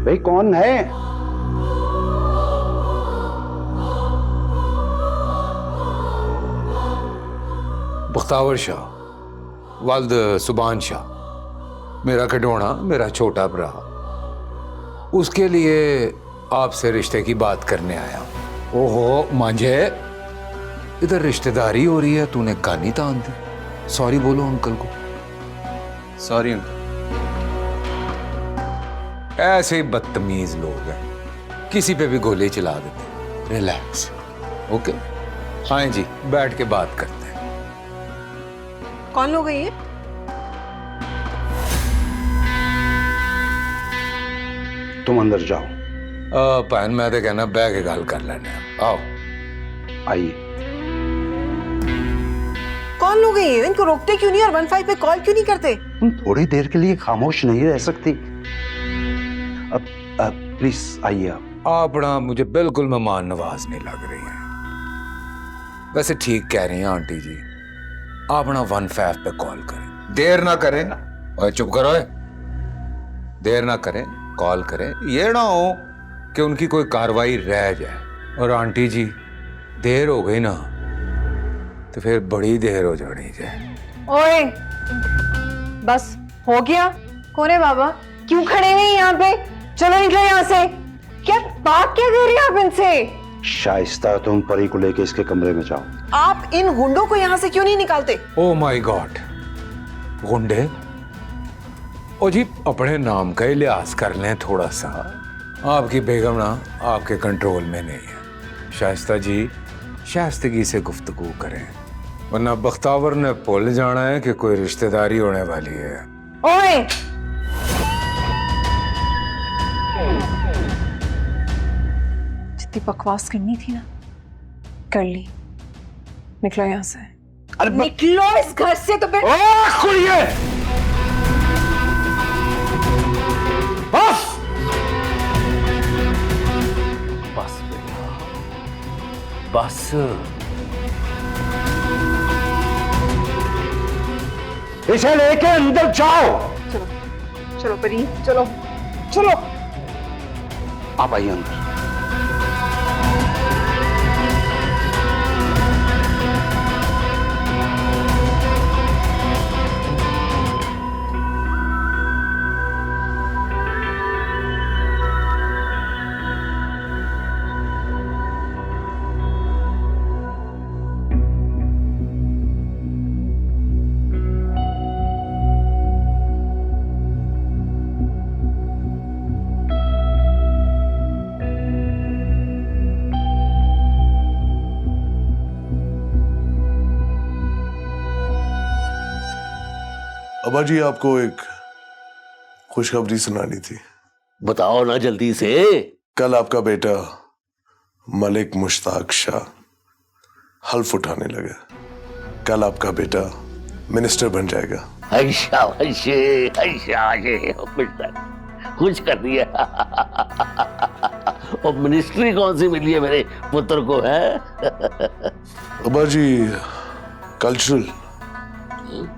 भाई कौन है? बख्तावर शाह, वाल्द सुबान शाह, मेरा खिडौना, मेरा छोटा भरा। उसके लिए आपसे रिश्ते की बात करने आया। ओहो मांझे, इधर रिश्तेदारी हो रही है, तूने कानी तान दी। सॉरी बोलो अंकल को। Sorry uncle. ऐसे ही बदतमीज लोग हैं, किसी पे भी गोली चला देते। Relax, okay? हाँ जी, बैठ के बात करते हैं। कौन लोग हैं ये? तुम अंदर जाओ। भैन मैं तो कहना बह के गल कर लेने। आओ आइए। कौन लोग हैं ये? इनको रोकते क्यों नहीं और 15 पे कॉल क्यों नहीं करते? तुम थोड़ी देर के लिए खामोश नहीं रह सकती। अब प्लीज आइए आप। अपना मुझे बिल्कुल मेहमान नवाज नहीं लग रही है। वैसे ठीक कह रही हैं आंटी जी, अपना 15 पे कॉल करें, देर ना करें। और चुप करो, देर ना करें, कॉल करें। ये ना हो कि उनकी कोई कार्रवाई रह जाए। और आंटी जी, देर हो गई ना तो फिर बड़ी देर हो जानी है। ओए, बस हो गया। कौन है बाबा? क्यों खड़े हुए यहाँ पे? चलो निकलो यहाँ से। क्या बात क्या कर रही हैं आप इनसे? शाइस्ता, तुम परी को लेके इसके कमरे में जाओ। आप इन गुंडों को यहाँ से क्यों नहीं निकालते? ओ माय गॉड, गुंडे? ओ जी, अपने नाम का ही लिहाज कर लें थोड़ा सा। आपकी बेगम ना आपके कंट्रोल में नहीं है। शाइस्ता जी, शाइस्तगी से गुफ्तगू करें, वरना बख्तावर ने भूल जाना है कि कोई रिश्तेदारी होने वाली है। ओए, जितनी बकवास करनी थी ना, कर ली। निकलो यहाँ से। अरे निकलो इस घर से। तो फिर खुलिए। बस बस बेटा, बस। इसे लेके अंदर जाओ। चलो परी, चलो चलो। आप आइए अंदर। अब्बा जी, आपको एक खुशखबरी सुनानी थी। बताओ ना जल्दी से। कल आपका बेटा मलिक मुश्ताक शाह हल्फ उठाने लगा। कल आपका बेटा मिनिस्टर बन जाएगा। खुश कर दिया। और मिनिस्ट्री कौन सी मिली है मेरे पुत्र को? है अब्बा जी, कल्चरल,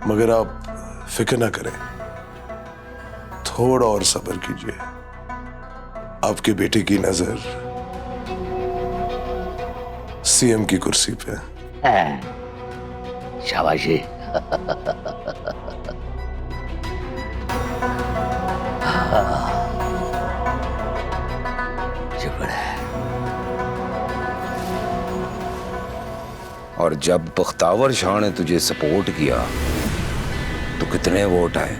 मगर आप फिक्र ना करें, थोड़ा और सब्र कीजिए। आपके बेटे की नजर सीएम की कुर्सी पे है। शाबाशी। शुक्र है। और जब बख्तावर शाह ने तुझे सपोर्ट किया तो कितने वोट आए?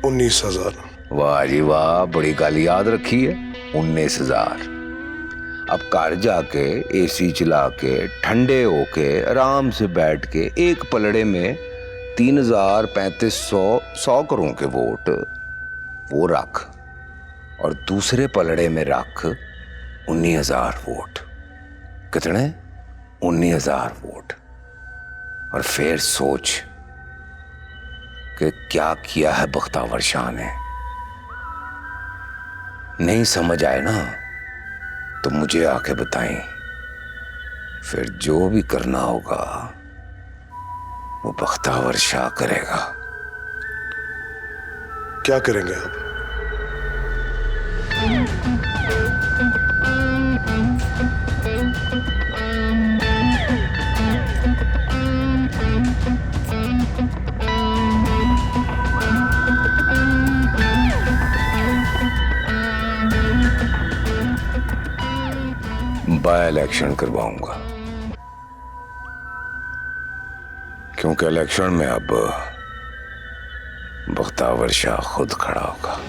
19,000। वाह जी वाह, बड़ी गल याद रखी है। 19,000। अब घर जाके एसी चला के ठंडे होके आराम से बैठ के एक पलड़े में 3,3500 100 करोड़ के वोट वो रख, और दूसरे पलड़े में रख 19,000 वोट। कितने? 19,000 वोट। और फिर सोच कि क्या किया है बख्तावर शाह ने। नहीं समझ आए ना तो मुझे आके बताएं, फिर जो भी करना होगा वो बख्तावर शाह करेगा। क्या करेंगे आप? बाय इलेक्शन करवाऊंगा, क्योंकि इलेक्शन में अब बख्तावर शाह खुद खड़ा होगा।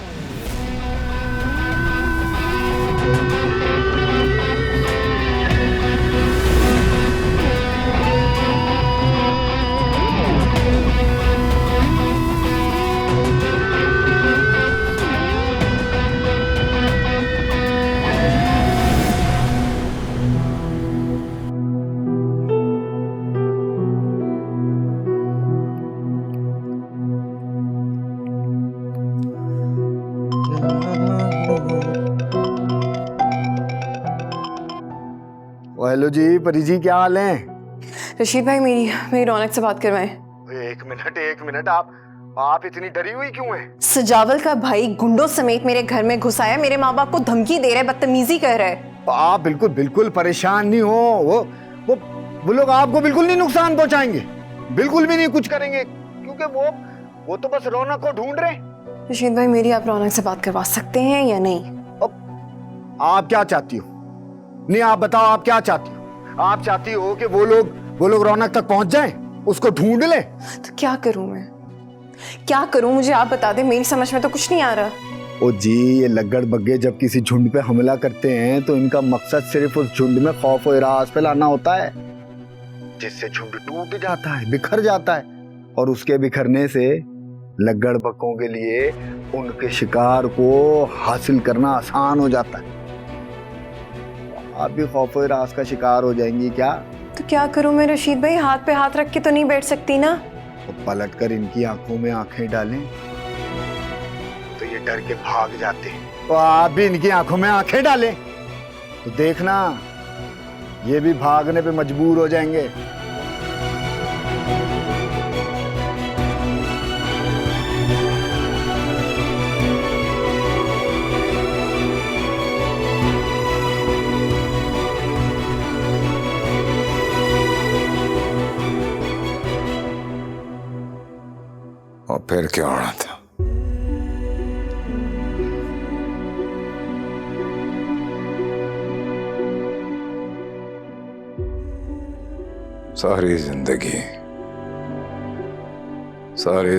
हेलो जी, परी जी, क्या हाल है? रशीद भाई मेरी रौनक से बात करवाएं। एक मिनट, आप इतनी डरी हुई क्यों हैं? सजावल का भाई गुंडों समेत मेरे घर में घुस आया, मेरे माँ बाप को धमकी दे रहा है, बदतमीजी कर रहा है। आप बिल्कुल परेशान नहीं हो। वो लोग आपको बिल्कुल नहीं नुकसान पहुंचाएंगे, बिल्कुल भी नहीं कुछ करेंगे, क्योंकि वो तो बस रौनक को ढूंढ रहे हैं। रशीद भाई मेरी आप रौनक से बात करवा सकते हैं या नहीं? आप क्या चाहती हो? नहीं, आप बताओ, आप क्या चाहती हो? आप चाहती हो कि वो लोग रौनक तक पहुंच जाएं, उसको ढूंढ लें? तो क्या करूं मैं, क्या करूं? मुझे आप बता दें, मेरी समझ में तो कुछ नहीं आ रहा। ओ जी, ये लग्गड़ बग्गे जब किसी झुंड पे हमला करते हैं तो इनका मकसद सिर्फ उस झुंड में खौफ और इरास फैलाना होता है, जिससे झुंड टूट जाता है, बिखर जाता है, और उसके बिखरने से लग्गड़ बग्गों के लिए उनके शिकार को हासिल करना आसान हो जाता है। आप भी खौफ और रास का शिकार हो जाएंगी क्या? तो क्या करूं मैं रशीद भाई? हाथ पे हाथ रख के तो नहीं बैठ सकती ना। तो पलट कर इनकी आंखों में आंखें डालें तो ये डर के भाग जाते हैं। तो आप भी इनकी आंखों में आंखें डालें तो देखना, ये भी भागने पे मजबूर हो जाएंगे। और फिर क्या होना था? सारी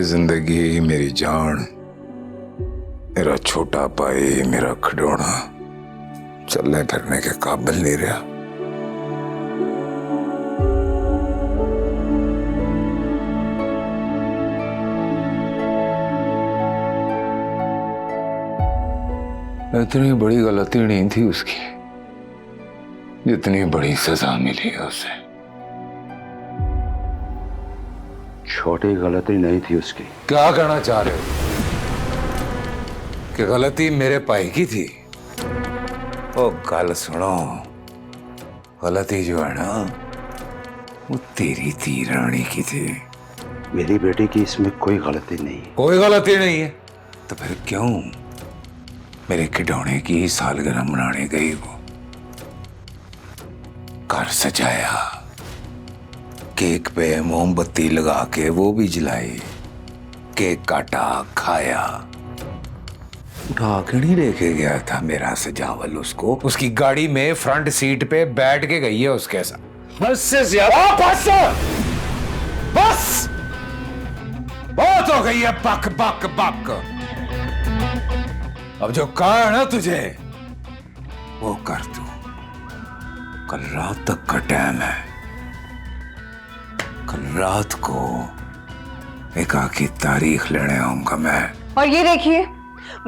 जिंदगी मेरी जान, मेरा छोटा भाई, मेरा खिलौना चलने फिरने के काबिल नहीं रहा। इतनी बड़ी गलती नहीं थी उसकी जितनी बड़ी सजा मिली है उसे। छोटी गलती नहीं थी उसकी। क्या कहना चाह रहे हो? कि गलती मेरे भाई की थी? ओ गल सुनो, गलती जो है ना वो तेरी धी रानी की थी। मेरी बेटी की इसमें कोई गलती नहीं। कोई गलती नहीं है तो फिर क्यों मेरे खिलौने की सालगिरह मनाने गई? वो घर सजाया, केक पे मोमबत्ती लगा के वो भी जलाई, केक काटा, खाया, उठा के नहीं लेके गया था मेरा सजावल उसको। उसकी गाड़ी में फ्रंट सीट पे बैठ के गई है उसके साथ। बस से ज्यादा बस बहुत हो गई है बक बक बक। अब जो कहा है ना तुझे वो कर तू। कल रात तक का टाइम है। कल रात को निकाह की तारीख लेने आऊंगा मैं। और ये देखिए,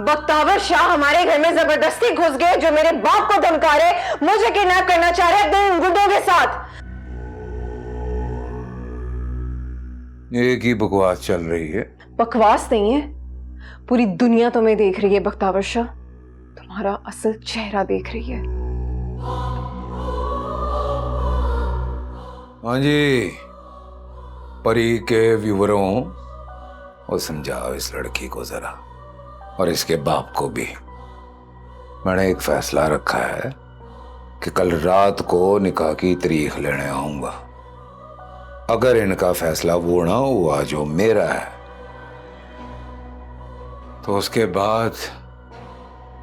बख्तावर शाह हमारे घर में जबरदस्ती घुस गए, जो मेरे बाप को धमका रहे, मुझे किडनैप करना चाह रहे अपने इन गुंडों के साथ। एक ही बकवास चल रही है। बकवास नहीं है, पूरी दुनिया तुम्हें देख रही है बख्तावर शाह, तुम्हारा असल चेहरा देख रही है। हाँ जी, परी के व्यूवरों और समझाओ इस लड़की को जरा, और इसके बाप को भी। मैंने एक फैसला रखा है कि कल रात को निकाह की तारीख लेने आऊंगा। अगर इनका फैसला वो ना हुआ जो मेरा है, तो उसके बाद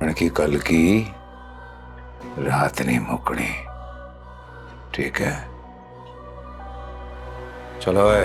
इनकी कल की रात नहीं मुकनी। ठीक है, चलो है।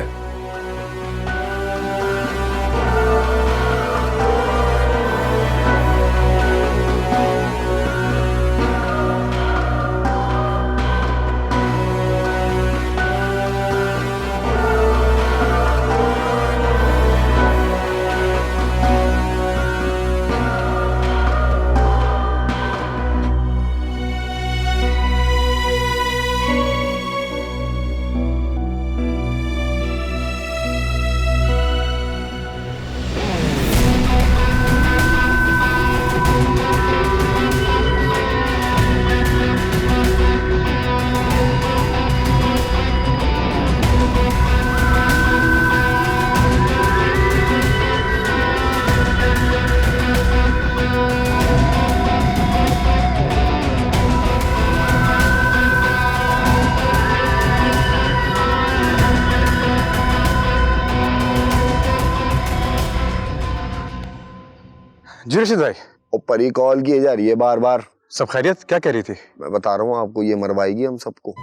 जी रशीद भाई। और परी कॉल किए जा रही है बार बार। सब खैरियत? क्या कह रही थी? मैं बता रहा हूँ आपको, ये मरवाएगी हम सबको।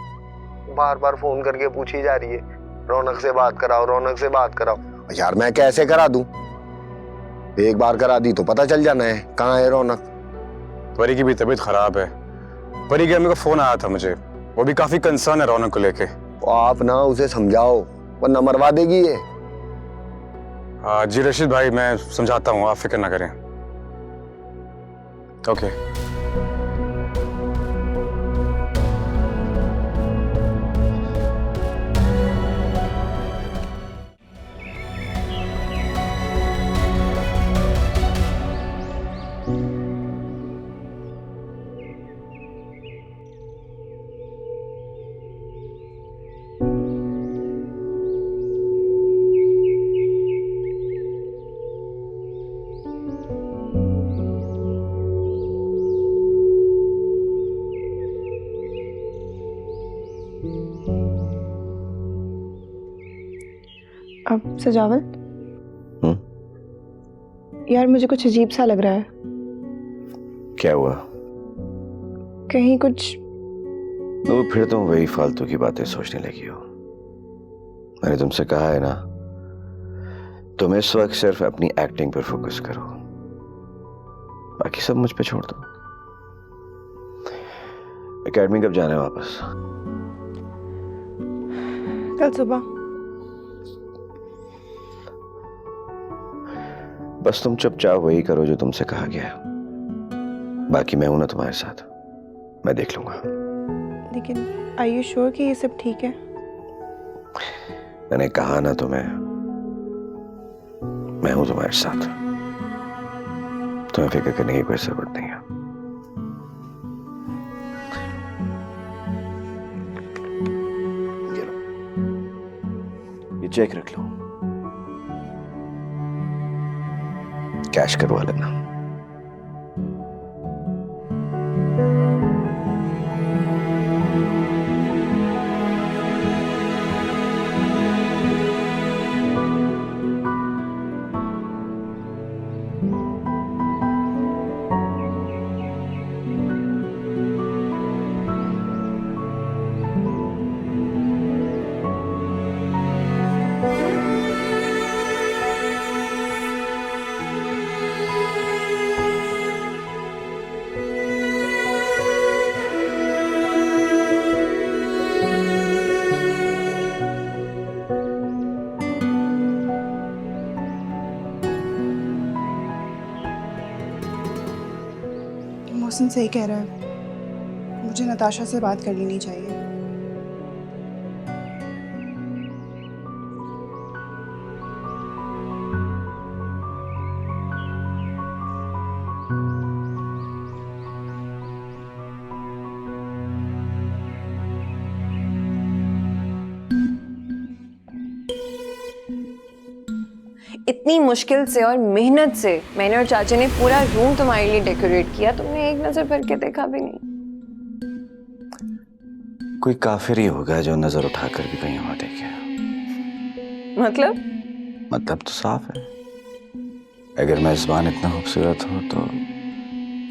बार बार फोन करके पूछी जा रही है, रौनक से बात कराओ, रौनक से बात कराओ। यार मैं कैसे करा दूं? एक बार करा दी तो पता चल जाना है कहाँ है रौनक। परी की भी तबीयत खराब है। परी के अम्मी का फोन आया था मुझे, वो भी काफी कंसर्न है रौनक को लेके। तो आप ना उसे समझाओ, वरना मरवा देगी ये। जी रशीद भाई, मैं समझाता हूँ, आप फिक्र ना करें। ओके। अब सजावल, यार मुझे कुछ अजीब सा लग रहा है। क्या हुआ? कहीं कुछ तो फिर तुम वही फालतू की बातें सोचने लगी हो। मैंने तुमसे कहा है ना, तुम इस वक्त सिर्फ अपनी एक्टिंग पर फोकस करो, बाकी सब मुझ पे छोड़ दो। एकेडमी कब जाना है वापस? कल सुबह। बस तुम चुपचाप वही करो जो तुमसे कहा गया, बाकी मैं हूं ना तुम्हारे साथ, मैं देख लूंगा। लेकिन आर यू श्योर कि ये सब ठीक है? मैंने कहा ना तुम्हें, मैं हूं तुम्हारे साथ, तुम्हें फिक्र करने की कोई जरूरत नहीं है। ये चेक रख लो, कैश करवा लेना। मोहसिन सही कह रहा है, मुझे नताशा से बात कर लेनी चाहिए। इतनी मुश्किल से और मेहनत से मैंने और चाचा ने पूरा रूम तुम्हारे लिए डेकोरेट किया, तुमने एक नजर भर के देखा भी नहीं। कोई काफिर ही होगा जो नजर उठाकर भी कहीं और देखे। मतलब तो साफ है, अगर मेजबान इतना खूबसूरत हो तो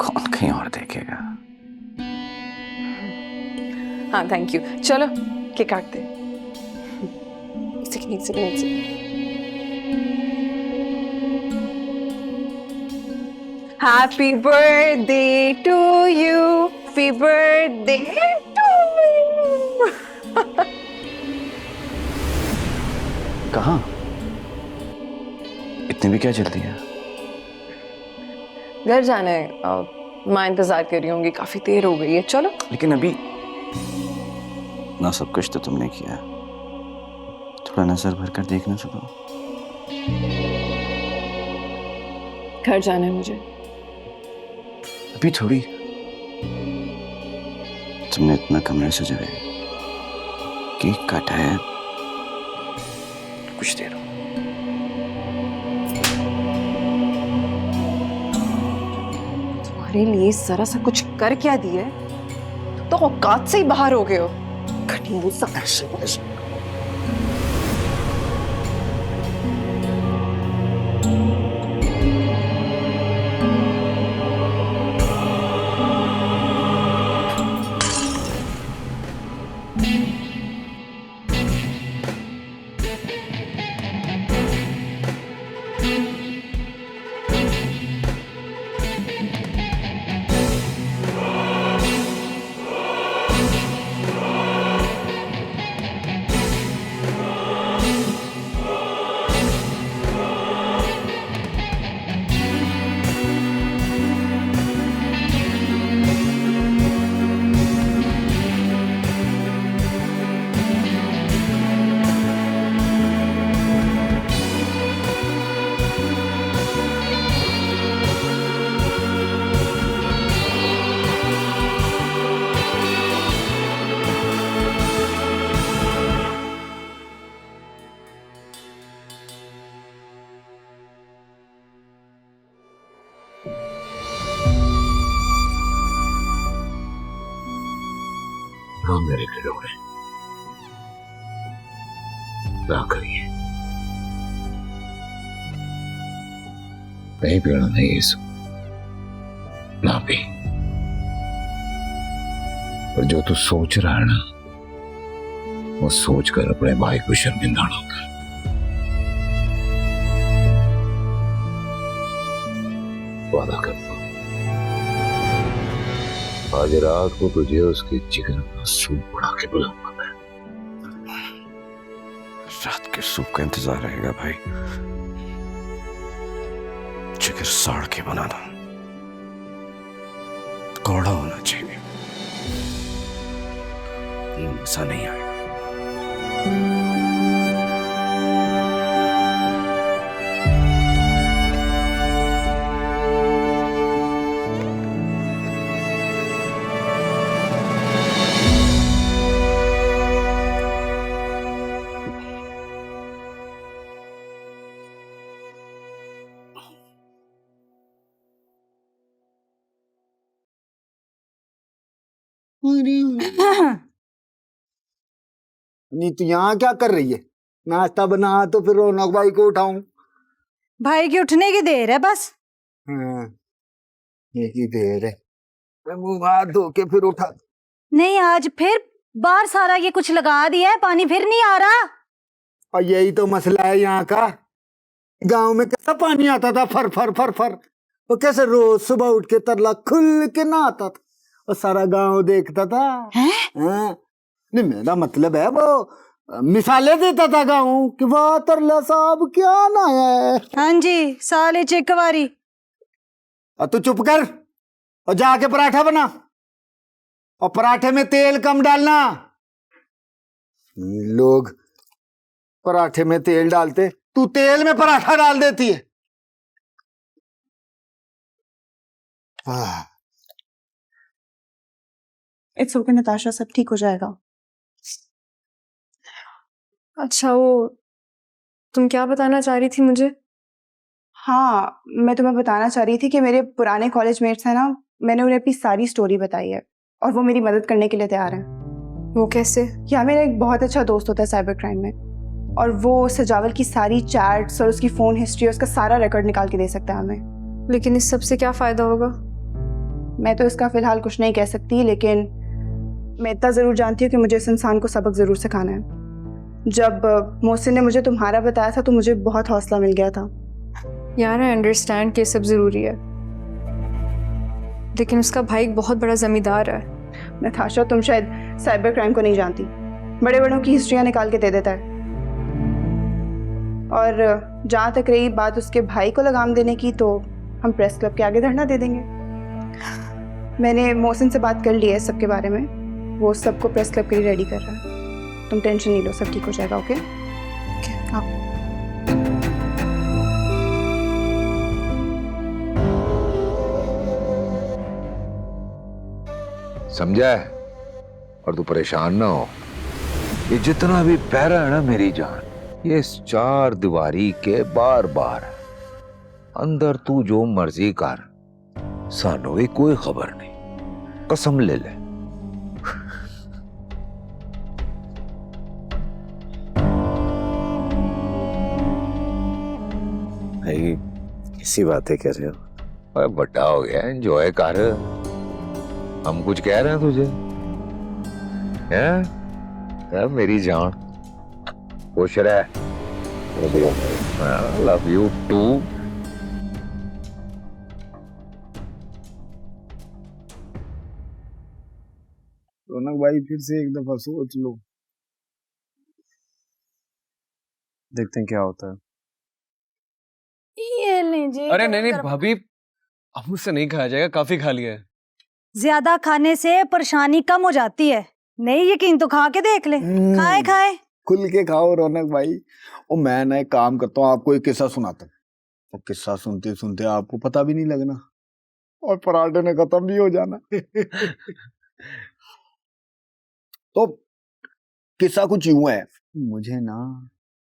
कौन कहीं और देखेगा। हाँ थैंक यू, चलो केक काटते हैं। एक second. Happy birthday to you, happy birthday to you. कहाँ? इतनी भी क्या जल्दी है? घर जाना है, माँ इंतजार कर रही होंगी, काफी देर हो गई है, चलो। लेकिन अभी ना सब कुछ तो तुमने किया है, थोड़ा नजर भर कर देखना तो दो। घर जाना है मुझे। अभी थोड़ी, तुमने इतना कमरे सजाया, केक काटा है, कुछ देर हो। तुम्हारे लिए जरा सा कुछ कर क्या दिया है, तो औकात से ही बाहर हो गए हो। घटिया सा। हाँ मेरे खिलौने, ना करिए, नहीं पीना नहीं यीशु, ना पी। पर जो तू सोच रहा है ना, वो सोच कर अपने भाई को शर्मिंदा ना कर। वादा करता हूं, आज रात को तुझे उसके जिगर का सूप बना के बुलाऊंगा मैं। रात के सूप का इंतजार रहेगा भाई, जिगर साड़ के बनाना, कौड़ा होना चाहिए, मजा नहीं आएगा। नहीं तो यहाँ क्या कर रही है? नाश्ता बना तो फिर रौनक भाई को उठाऊं। भाई की उठने की देर है बस। हाँ, यही देर है, मैं मुंह हाथ धो के फिर उठा। नहीं आज फिर बाहर सारा ये कुछ लगा दिया है, पानी फिर नहीं आ रहा। और यही तो मसला है यहाँ का। गांव में कैसा पानी आता था, फर फर फर फर, वो कैसे रोज सुबह उठ के तरला खुल के नहाता था और सारा गांव देखता था। हाँ? नहीं मेरा मतलब है वो मिसालें देता था गांव कि वाह तरला साहब क्या नहाया है। हाँ जी, साले चिकवारी। और तू चुप कर और जाके पराठा बना, और पराठे में तेल कम डालना। लोग पराठे में तेल डालते, तू तेल में पराठा डाल देती है। इट्स ओके नताशा, सब ठीक हो जाएगा। अच्छा वो तुम क्या बताना चाह रही थी मुझे? हाँ, मैं तुम्हें बताना चाह रही थी कि मेरे पुराने कॉलेज मेट्स हैं ना, मैंने उन्हें अपनी सारी स्टोरी बताई है और वो मेरी मदद करने के लिए तैयार हैं। वो कैसे? या मेरा एक बहुत अच्छा दोस्त होता है साइबर क्राइम में, और वो सजावल की सारी चैट्स और उसकी फ़ोन हिस्ट्री, उसका सारा रिकॉर्ड निकाल के दे सकता है हमें। लेकिन इस सब से क्या फ़ायदा होगा? मैं तो इसका फ़िलहाल कुछ नहीं कह सकती, लेकिन मैं इतना ज़रूर जानती हूँ कि मुझे इस इंसान को सबक ज़रूर सिखाना है। जब मोहसिन ने मुझे तुम्हारा बताया था तो मुझे बहुत हौसला मिल गया था। यार आई अंडरस्टैंड कि सब ज़रूरी है, लेकिन उसका भाई एक बहुत बड़ा ज़मींदार है। नताशा, तुम शायद साइबर क्राइम को नहीं जानती। बड़े बड़ों की हिस्ट्रियाँ निकाल के दे देता है। और जहाँ तक रही बात उसके भाई को लगाम देने की, तो हम प्रेस क्लब के आगे धरना दे देंगे। मैंने मोहसिन से बात कर ली है सबके बारे में, वो सबको प्रेस क्लब के लिए रेडी कर रहा है। तुम टेंशन नहीं लो, सब ठीक हो जाएगा। ओके? हाँ। समझा है? और तू परेशान ना हो। ये जितना भी पैरा है ना मेरी जान, ये इस चार दीवारी के बार बार है। अंदर तू जो मर्जी कर, सानू भी कोई खबर नहीं। कसम ले ले। भाई किसी बातें कर रहे हो? अरे बड़ा हो गया, एंजॉय कर। हम कुछ कह रहे हैं तुझे? है मेरी जान, खुश रह। Love you to. रौनक भाई फिर से एक दफा सोच लो, देखते हैं क्या होता है। ये लीजिए। अरे नहीं भाभी, अब मुझसे नहीं खाया जाएगा, काफी खा लिया है। ज्यादा खाने से परेशानी कम हो जाती है। नहीं यकीन तो खा के देख ले। खाए खाए खुल के खाओ रौनक भाई। और मैं ना एक काम करता हूँ, आपको एक किस्सा सुनाता हूँ। और किस्सा सुनते सुनते आपको पता भी नहीं लगना और पराठे ने खत्म भी हो जाना। तो किस्सा कुछ यूं है, मुझे ना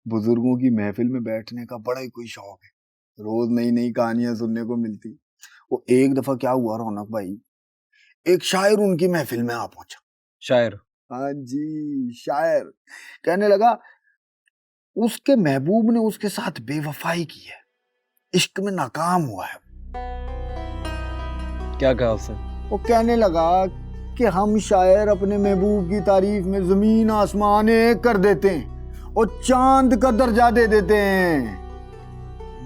बुजुर्गों की महफिल में बैठने का बड़ा ही कोई शौक है। रोज नई नई कहानियां सुनने को मिलती। वो एक दफा क्या हुआ रौनक भाई, एक शायर उनकी महफिल में आ पहुंचा। शायर? हाँ जी, शायर। कहने लगा उसके महबूब ने उसके साथ बेवफाई की है, इश्क में नाकाम हुआ है। क्या कहा उसने? वो कहने लगा कि हम शायर अपने महबूब की तारीफ में जमीन आसमान एक कर देते हैं और चांद का दर्जा दे देते हैं,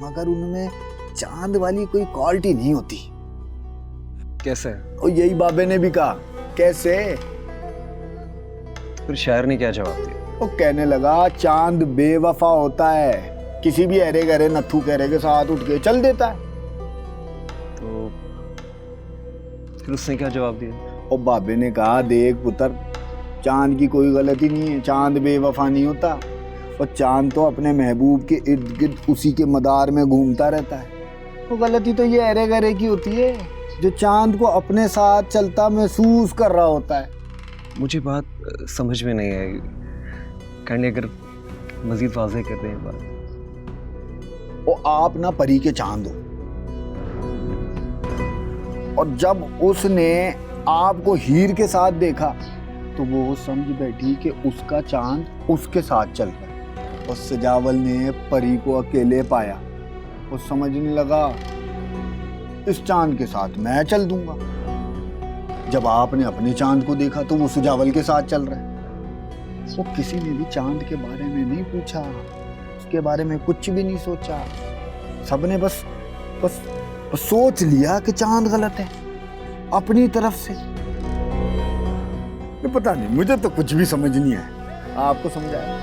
मगर उनमें चांद वाली कोई क्वालिटी नहीं होती। कैसे? और यही बाबे ने भी कहा। कैसे? फिर शायर ने क्या जवाब दिया? वो कहने लगा चांद बेवफा होता है, किसी भी अरे गरे नत्थू कहरे के साथ उठ के चल देता है। तो फिर उसने क्या जवाब दिया? और बाबे ने कहा देख पुत्र, चांद की कोई गलती नहीं है, चांद बेवफा नहीं होता। और चांद तो अपने महबूब के इर्द गिर्द उसी के मदार में घूमता रहता है। वो गलती तो ये अरे गरे की होती है जो चांद को अपने साथ चलता महसूस कर रहा होता है। मुझे बात समझ में नहीं आई, कहने अगर मजीद वाज़ेह कर दें बात। वो आप ना परी के चांद हो, और जब उसने आपको हीर के साथ देखा तो वो समझ बैठी कि उसका चांद उसके साथ चल रहा है। और सजावल ने परी को अकेले पाया, वो समझने लगा इस चांद के साथ मैं चल दूंगा। जब आपने अपने चांद को देखा तो वो सजावल के साथ चल रहा है। वो किसी ने भी चांद के बारे में नहीं पूछा, उसके बारे में कुछ भी नहीं सोचा। सबने बस बस बस सोच लिया कि चांद गलत है अपनी तरफ से। पता नहीं, मुझे तो कुछ भी समझ नहीं आया। आपको समझ आया?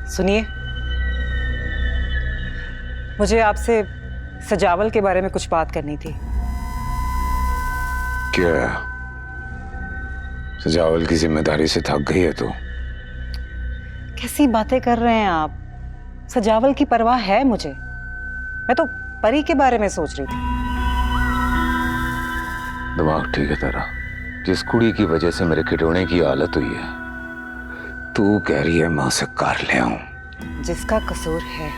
सुनिए, मुझे आपसे सजावल के बारे में कुछ बात करनी थी। क्या सजावल की जिम्मेदारी से थक गई है? तो कैसी बातें कर रहे हैं आप? सजावल की परवाह है मुझे, मैं तो परी के बारे में सोच रही थी। दिमाग ठीक है तेरा? जिस कुड़ी की वजह से मेरे खिडौने की हालत हुई है, तू कह रही है मैं उसे कर ले आऊं? जिसका कसूर है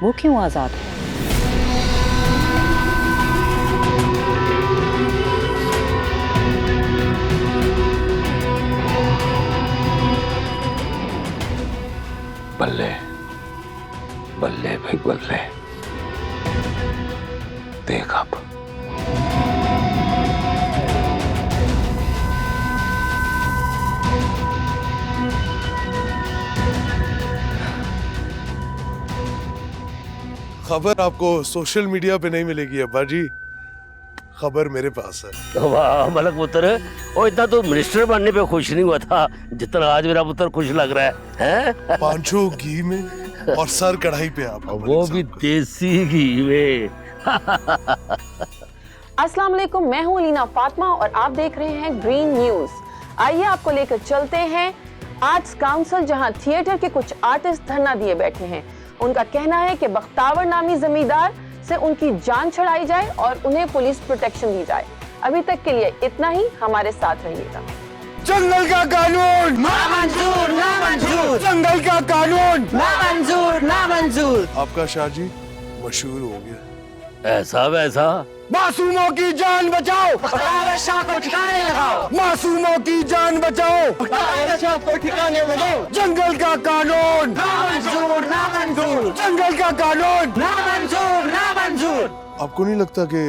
वो क्यों आजाद है? बल्ले बल्ले भाई बल्ले। देख अब खबर आपको सोशल मीडिया पे नहीं मिलेगी अब्बा जी, खबर मेरे पास है। वाह मलक पुत्र, और इतना तो मिनिस्टर बनने पे खुश नहीं हुआ था जितना आज मेरा पुत्र खुश लग रहा है? पांचों घी में और सर कढ़ाई पे आप, वो भी देसी घी में। अस्सलाम वालेकुम, मैं हूँ लीना फातिमा और आप देख रहे हैं ग्रीन न्यूज। आइए आपको लेकर चलते हैं आर्ट्स काउंसिल, जहां थिएटर के कुछ आर्टिस्ट धरना दिए बैठे हैं। उनका कहना है कि बख्तावर नामी जमींदार से उनकी जान छुड़ाई जाए और उन्हें पुलिस प्रोटेक्शन दी जाए। अभी तक के लिए इतना ही, हमारे साथ रहिएगा। जंगल का कानून ना मंजूर, ना मंजूर। जंगल का कानून ना मंजूर, ना मंजूर। आपका शाहजी मशहूर हो गया। ऐसा वैसा मासूमों की जान बचाओ, शाह को ठिकाने लगाओ। मासूमों की जान बचाओ, शाह को ठिकाने लगाओ। जंगल का कानून ना मंजूर, ना मंजूर। जंगल का कानून ना मंजूर, ना मंजूर। आपको नहीं लगता कि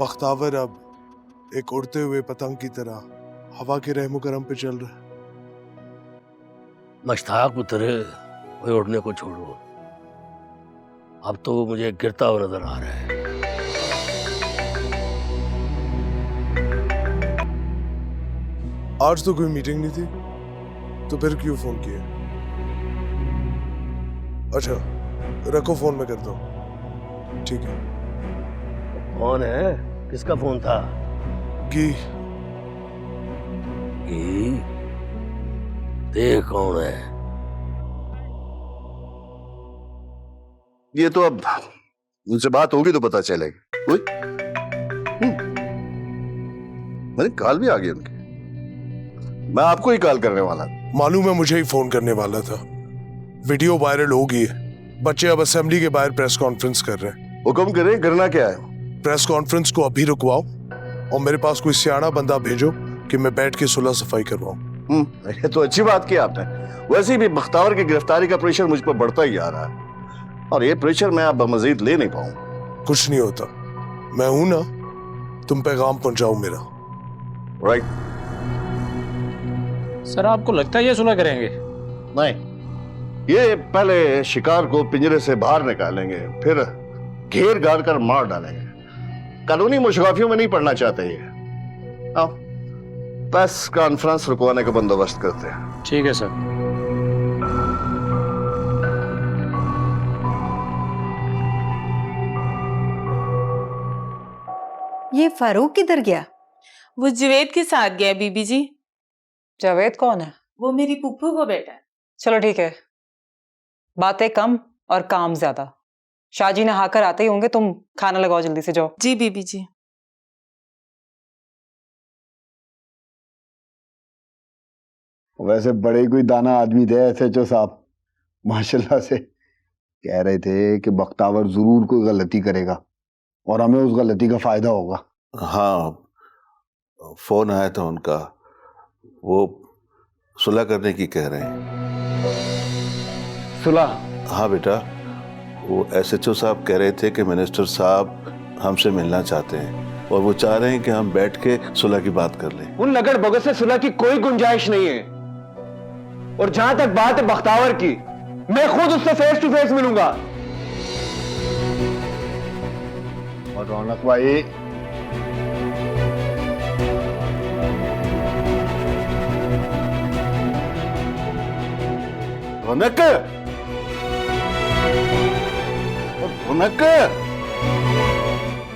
बख्तावर अब एक उड़ते हुए पतंग की तरह हवा के रहमो करम पे चल रहा है? मुश्ताक पुत्र, वो उड़ने को छोड़ो, अब तो वो मुझे गिरता हुआ नजर आ रहा है। आज तो कोई मीटिंग नहीं थी, तो फिर क्यों फोन किया? अच्छा रखो, फोन में करता हूँ। ठीक है। कौन है? किसका फोन था? गी। देख कौन है। ये तो अब उनसे बात होगी तो पता चलेगा। कोई मैंने कॉल भी आ गई उनकी, मैं आपको ही कॉल करने वाला। मालूम है, मुझे ही फोन करने वाला था। वीडियो वायरल हो गई है, बच्चे अब असेंबली के बाहर प्रेस कॉन्फ्रेंस कर रहे हैं। हुक्म करें, करना क्या है? प्रेस कॉन्फ्रेंस को अभी रुकवाओ और मेरे पास कोई सियाना बंदा भेजो कि मैं बैठ के सुलह सफाई करवाऊं। ये तो अच्छी बात की आपने। वैसे भी बख्तावर की गिरफ्तारी का प्रेशर मुझ पर बढ़ता ही आ रहा है, और ये प्रेशर मैं अब मजीद ले नहीं पाऊं। कुछ नहीं होता, मैं हूं ना, तुम पैगाम पहुंचाओ मेरा। राइट। सर आपको लगता है ये सुलह करेंगे? नहीं, ये पहले शिकार को पिंजरे से बाहर निकालेंगे, फिर घेर घार कर मार डालेंगे। कानूनी मुशगाफियों में नहीं पड़ना चाहते ये। आओ प्रेस कॉन्फ्रेंस रुकवाने का बंदोबस्त करते हैं। ठीक है सर। ये फारूक किधर गया? वो जवेद के साथ गया बीबी जी। जावेद कौन है? वो मेरी पुप्पू को बेटा है। चलो ठीक है, बातें कम और काम ज्यादा। शाहजी नहाकर आते ही होंगे, तुम खाना लगाओ, जल्दी से जाओ। जी बीबी जी। वैसे बड़े कोई दाना आदमी थे SHO साहब, माशाल्लाह से। कह रहे थे कि बख्तावर जरूर कोई गलती करेगा और हमें उस गलती का फायदा होगा। हाँ, फोन आया था उनका, वो सुलह करने की कह रहे हैं। सुलह? हाँ बेटा, वो SHO साहब कह रहे थे कि मिनिस्टर साहब हमसे मिलना चाहते हैं और वो चाह रहे हैं कि हम बैठ के सुलह की बात कर लें। उन लगड़ बगड़ से सुलह की कोई गुंजाइश नहीं है, और जहां तक बात है बख्तावर की, मैं खुद उससे फेस टू फेस मिलूंगा। और रौनक भाई, रौनक, रौनक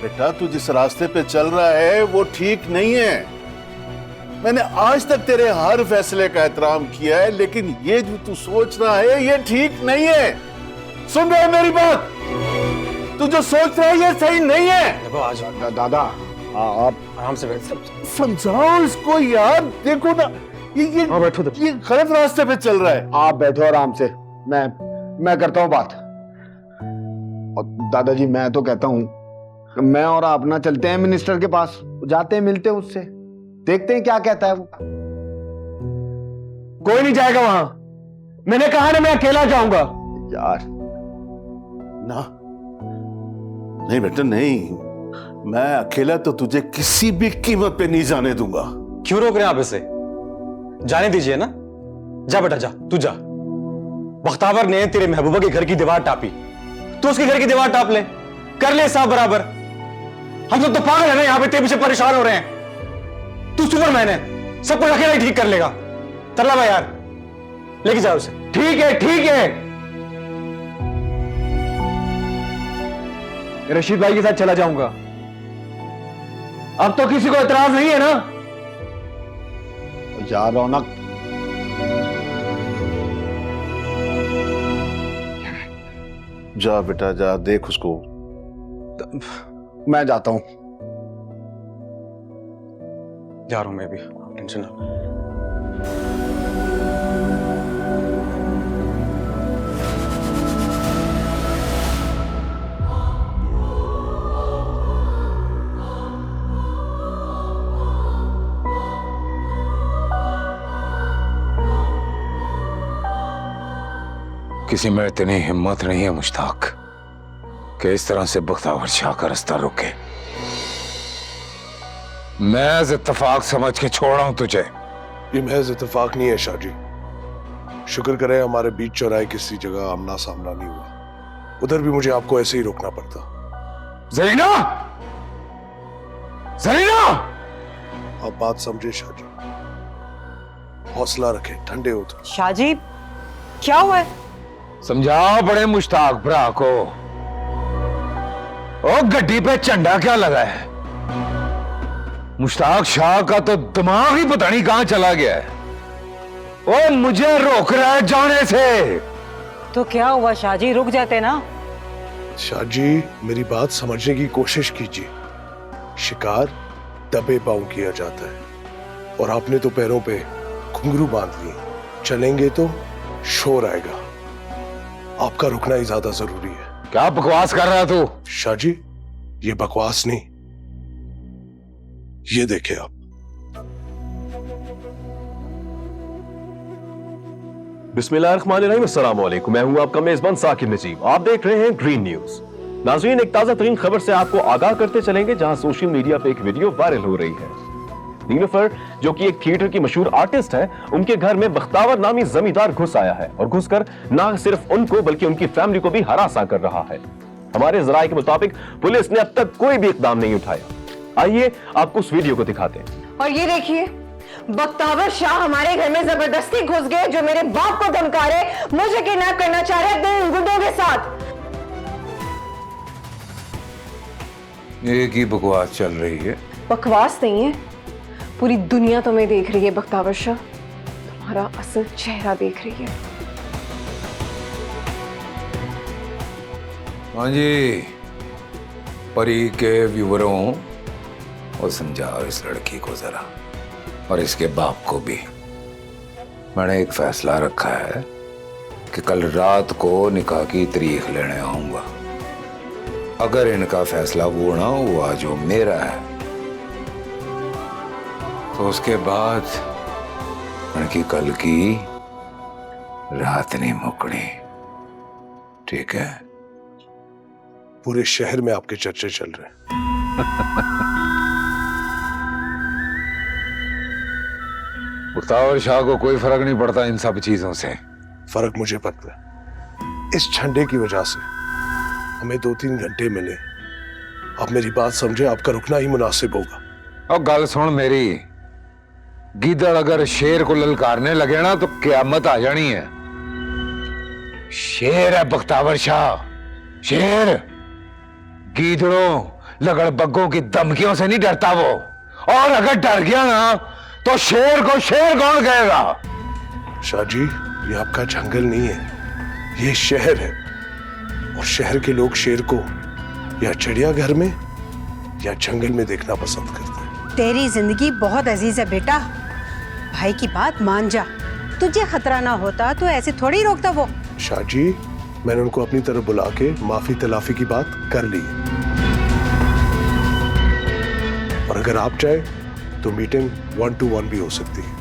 बेटा, तू जिस रास्ते पे चल रहा है वो ठीक नहीं है। मैंने आज तक तेरे हर फैसले का एहतराम किया है, लेकिन ये जो तू सोच रहा है ये ठीक नहीं है। सुन रहा है मेरी बात? तू जो सोच रहा है ये सही नहीं है। देखो आज दादा आप आराम से बैठ। समझाओ इसको यार। देखो ना, ये गलत रास्ते पे चल रहा है। आप बैठो आराम से, मैं करता हूँ बात। और दादाजी, मैं तो कहता हूँ मैं और आप ना चलते हैं मिनिस्टर के पास, जाते हैं, मिलते हैं उससे, देखते हैं क्या कहता है वो। कोई नहीं जाएगा वहां, मैंने कहा ना मैं अकेला जाऊंगा। यार ना, नहीं बेटा नहीं, मैं अकेला तो तुझे किसी भी कीमत पे नहीं जाने दूंगा। क्यों रोक रहे हैं आप इसे? जाने दीजिए ना। जा बेटा जा, तू जा। बख्तावर ने तेरे महबूबा के घर की दीवार टापी, तू उसके घर की दीवार टाप ले, कर ले साफ बराबर। हम सब तो पागल है ना यहाँ पे, तेरे पीछे परेशान हो रहे हैं। तू सुपरमैन है, सब कुछ अकेला ही ठीक कर लेगा। चला भाई यार, लेके जाओ उसे। ठीक है ठीक है, रशीद भाई के साथ चला जाऊंगा। अब तो किसी को एतराज नहीं है ना? यार रौनक, जा बेटा जा, देख उसको। मैं जाता हूं, जा रहा हूं मैं भी, टेंशन ना। किसी में इतनी हिम्मत नहीं है मुश्ताक कि इस तरह से बख्तावर शाह का रास्ता रोके। महज इत्तेफाक समझ के छोड़ रहा हूं तुझे। ये महज इत्तेफाक नहीं है शाह जी। शुक्र करें हमारे बीच चौराहे किसी जगह आमना सामना नहीं हुआ, उधर भी मुझे आपको ऐसे ही रोकना पड़ता। ज़रीना, ज़रीना! आप बात समझे शाह जी, हौसला रखें, ठंडे हो तो। शाह जी क्या हुआ है? समझाओ बड़े मुश्ताक भरा को। ओ गड्डी पे झंडा क्या लगा है? मुश्ताक शाह का तो दिमाग ही पता नहीं कहां चला गया है। ओ मुझे रोक रहा है जाने से। तो क्या हुआ शाह जी, रुक जाते ना। शाह जी मेरी बात समझने की कोशिश कीजिए। शिकार दबे पांव किया जाता है और आपने तो पैरों पे घुंघरू बांध लिए, चलेंगे तो शोर आएगा। आपका रुकना ही ज्यादा जरूरी है। क्या बकवास कर रहा है तू? शाह जी ये बकवास नहीं, ये देखें आप। बिस्मिल्लाहिर्रहमानिर्रहीम, अस्सलाम वालेकुम। मैं हूं आपका मेजबान साकिब नजीब। आप देख रहे हैं ग्रीन न्यूज। नाज़रीन, एक ताजा तरीन खबर से आपको आगाह करते चलेंगे जहां सोशल मीडिया पे एक वीडियो वायरल हो रही है। नीलूफर जो कि एक थिएटर की मशहूर आर्टिस्ट है, उनके घर में बख्तावर नामी जमींदार घुस आया है और घुसकर ना सिर्फ उनको बल्कि उनकी फैमिली को भी हरासा कर रहा है। हमारे जराये के मुताबिक पुलिस ने अब तक कोई भी इकदाम नहीं उठाया। आइए आपको उस वीडियो को दिखाते हैं। और ये देखिए, बख्तावर शाह हमारे घर में जबरदस्ती घुस गए, जो मेरे बाप को धमका रहे, मुझे किडनैप करना चाह रहे अपने गुंडों के साथ। एक ही बकवास चल रही है। बकवास नहीं है, पूरी दुनिया तुम्हें देख रही है बख्तावर शाह, तुम्हारा असल चेहरा देख रही है। हाँ जी, परी के व्यूवरों को समझाओ इस लड़की को जरा, और इसके बाप को भी। मैंने एक फैसला रखा है कि कल रात को निकाह की तारीख लेने आऊंगा। अगर इनका फैसला वो ना हुआ जो मेरा है, तो उसके बाद उनकी कल की रात नहीं मुकनी। ठीक है? पूरे शहर में आपके चर्चे चल रहे हैं। बख्तावर शाह को कोई फर्क नहीं पड़ता इन सब चीजों से। फर्क मुझे पड़ता है। इस झंडे की वजह से हमें 2-3 घंटे मिले। आप मेरी बात समझे, आपका रुकना ही मुनासिब होगा। और गल सुन मेरी, गीदड़ अगर शेर को ललकारने लगे ना तो क़यामत आ जानी है। शेर है बख्तावर शाह, शेर। गीदड़ों लगड़बग्गों की धमकियों से नहीं डरता वो, और अगर डर गया ना तो शेर को शेर कौन कहेगा? शाह जी ये आपका जंगल नहीं है, ये शहर है, और शहर के लोग शेर को या चिड़ियाघर में या जंगल में देखना पसंद करते हैं। तेरी जिंदगी बहुत अजीज है बेटा, भाई की बात मान जा। तुझे खतरा ना होता तो ऐसे थोड़ी रोकता वो। शाह जी मैंने उनको अपनी तरफ बुला के माफी तलाफी की बात कर ली, और अगर आप चाहे तो मीटिंग 1-to-1 भी हो सकती है।